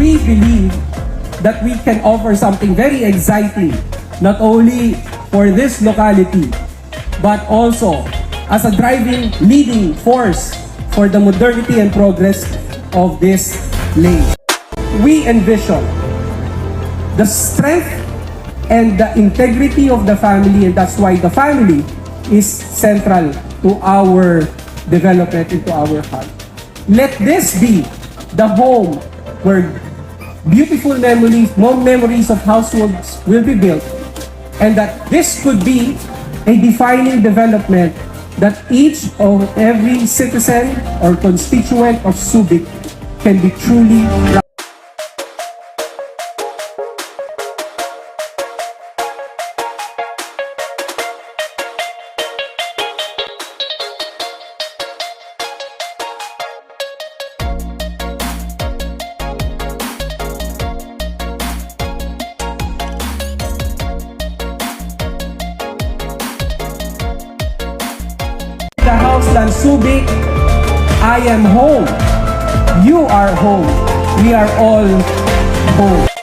we believe that we can offer something very exciting, not only for this locality, but also as a driving, leading force for the modernity and progress of this lane. We envision the strength and the integrity of the family, and that's why the family is central to our development, into our heart. Let this be the home where beautiful memories of households will be built, and that this could be a defining development that each of every citizen or constituent of Subic can be truly proud. The HAUSLANDS SUBIC, I am home. You are home. We are all home.